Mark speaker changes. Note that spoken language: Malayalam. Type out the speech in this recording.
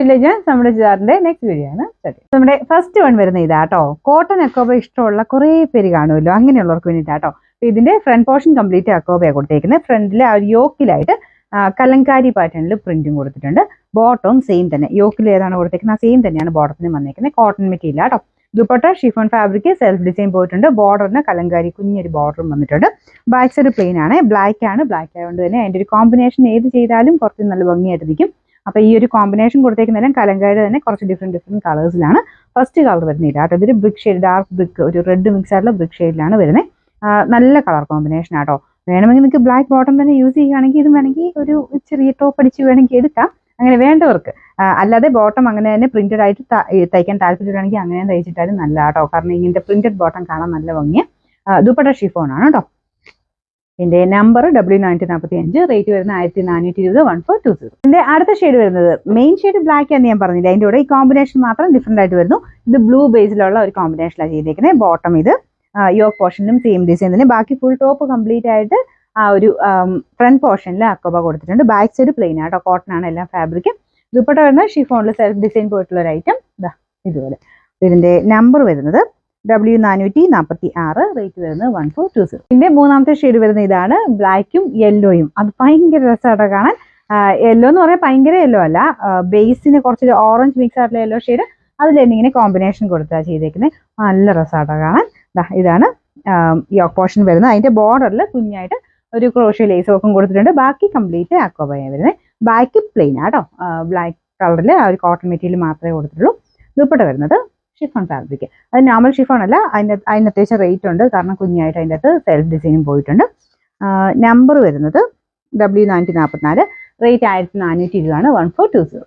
Speaker 1: നമ്മുടെ ചുരിദാറിന്റെ നെക്സ്റ്റ് വീഡിയോ ആണ്. നമ്മുടെ ഫസ്റ്റ് വൺ വരുന്ന ഇതാട്ടോ. കോട്ടൺ അക്കോബ ഇഷ്ടമുള്ള കുറെ പേര് കാണുമല്ലോ, അങ്ങനെയുള്ളവർക്ക് വേണ്ടിയിട്ടാട്ടോ. ഇതിന്റെ ഫ്രണ്ട് പോർഷൻ കംപ്ലീറ്റ് അക്കോബയാണ് കൊടുത്തേക്കുന്നത്. ഫ്രണ്ടിൽ ആ യോക്കിലായിട്ട് കലങ്കാരി പാറ്റേണിൽ പ്രിന്റും കൊടുത്തിട്ടുണ്ട്. ബോട്ടവും സെയിം തന്നെ, യോക്കിൽ ഏതാണ് കൊടുത്തേക്കുന്നത് ആ സെയിം തന്നെയാണ് ബോട്ടത്തിന് വന്നേക്കുന്നത്. കോട്ടൺ മെറ്റീരിയൽ ആട്ടോ. Dupatta chiffon fabric, self design പോയിട്ടുണ്ട്. ബോർഡറിന് കലങ്കാരി കുഞ്ഞൊരു ബോർഡറും വന്നിട്ടുണ്ട്. ബാക്ക് സൈഡ് പ്ലെയിൻ ആണ്, ബ്ലാക്ക് ആണ്. ബ്ലാക്ക് ആയതുകൊണ്ട് തന്നെ അതിന്റെ ഒരു കോമ്പിനേഷൻ ഏത് ചെയ്താലും കുറച്ച് നല്ല ഭംഗിയായിട്ട് നിൽക്കും. അപ്പൊ ഈ ഒരു കോമ്പിനേഷൻ കൊടുത്തേക്കുന്നതെല്ലാം കലങ്കാരി തന്നെ കുറച്ച് ഡിഫറെന്റ് കളേഴ്സിലാണ്. ഫസ്റ്റ് കളർ വരുന്നില്ല കേട്ടോ. ഇതൊരു ബ്രിക്ക് ഷെയ്ഡ്, ഡാർക്ക് ബ്രിക്ക്, ഒരു റെഡ് മിക്സ് ആയിട്ടുള്ള ബ്രിക്ക് ഷെയ്ഡിലാണ് വരുന്നത്. നല്ല കളർ കോമ്പിനേഷൻ ആട്ടോ. വേണമെങ്കിൽ നിങ്ങൾക്ക് ബ്ലാക്ക് ബോട്ടം തന്നെ യൂസ് ചെയ്യുകയാണെങ്കിൽ ഇതും വേണമെങ്കിൽ ഒരു ചെറിയ ടോപ്പ് അടിച്ച് വേണമെങ്കിൽ എടുക്കാം, അങ്ങനെ വേണ്ടവർക്ക്. അല്ലാതെ ബോട്ടം അങ്ങനെ തന്നെ പ്രിന്റഡ് ആയിട്ട് തയ്ക്കാൻ താല്പര്യമാണെങ്കിൽ അങ്ങനെ തയ്ച്ചിട്ടാലും നല്ല കേട്ടോ. കാരണം ഇങ്ങനത്തെ പ്രിന്റഡ് ബോട്ടം കാണാൻ നല്ല ഭംഗിയാണ്. ദുപ്പട്ട ഷിഫോൺ ആണ് കേട്ടോ. ഇതിന്റെ നമ്പർ W945, റേറ്റ് വരുന്നത് 1420, 1420. ഇതിന്റെ അടുത്ത ഷെയ്ഡ് വരുന്നത് മെയിൻ ഷെയ്ഡ് ബ്ലാക്ക് എന്ന് ഞാൻ പറഞ്ഞില്ല, അതിന്റെ കൂടെ ഈ കോമ്പിനേഷൻ മാത്രം ഡിഫറെന്റ് ആയിട്ട് വരുന്നു. ഇത് ബ്ലൂ ബേസിലുള്ള ഒരു കോമ്പിനേഷനിലാണ് ചെയ്തേക്കുന്നത്. ബോട്ടം ഇത് യോക്ക് പോർഷനിലും സെയിം ഡിസൈൻ തന്നെ. ബാക്കി ഫുൾ ടോപ്പ് കംപ്ലീറ്റ് ആയിട്ട് ആ ഒരു ഫ്രണ്ട് പോർഷനിൽ അക്കോബ കൊടുത്തിട്ടുണ്ട്. ബാക്ക് സൈഡ് പ്ലെയിൻ ആട്ടോ, കോട്ടൺ ആണ് എല്ലാം ഫാബ്രിക്. ദുപ്പട്ട വരുന്നത് ഷിഫോണിൽ സെൽഫ് ഡിസൈൻ പോയിട്ടുള്ള ഒരു ഐറ്റം ഇതുപോലെ. ഇതിന്റെ നമ്പർ വരുന്നത് W446, റേറ്റ് വരുന്നത് 1420. ഇതിന്റെ മൂന്നാമത്തെ ഷെയ്ഡ് വരുന്ന ഇതാണ്, ബ്ലാക്കും യെല്ലോയും. അത് ഭയങ്കര രസമായിട്ടോ കാണാൻ. യെല്ലോ എന്ന് പറഞ്ഞാൽ ഭയങ്കര യെല്ലോ അല്ല, ബേസിന് കുറച്ചൊരു ഓറഞ്ച് മിക്സ് ആയിട്ടുള്ള യെല്ലോ ഷെയ്ഡ്, അതിൽ തന്നെ ഇങ്ങനെ കോമ്പിനേഷൻ കൊടുത്താൽ ചെയ്തേക്കുന്നത്. നല്ല രസമായിട്ടോ കാണാൻ. ഇതാണ് യോക്ക് പോർഷൻ വരുന്നത്. അതിന്റെ ബോർഡറിൽ കുഞ്ഞായിട്ട് ഒരു ക്രോഷ്യോ ലേസ് വർക്കും കൊടുത്തിട്ടുണ്ട്. ബാക്കി കംപ്ലീറ്റ് അക്കോബയാണ് വരുന്നത്. ബാക്ക് പ്ലെയിൻ ആട്ടോ, ബ്ലാക്ക് കളറിൽ ആ ഒരു കോട്ടൺ മെറ്റീരിയൽ മാത്രമേ കൊടുത്തിട്ടുള്ളൂ. ദുപ്പട്ട വരുന്നത് ഷിഫോൺ ഫാബ്രിക്. അത് നോർമൽ ഷിഫോൺ അല്ല, അതിന് അത്യാവശ്യം റേറ്റ് ഉണ്ട്, കാരണം കുഞ്ഞായിട്ട് അതിൻ്റെ അകത്ത് സെൽഫ് ഡിസൈനും പോയിട്ടുണ്ട്. നമ്പർ വരുന്നത് W444, റേറ്റ് 1420 ആണ്, 1420.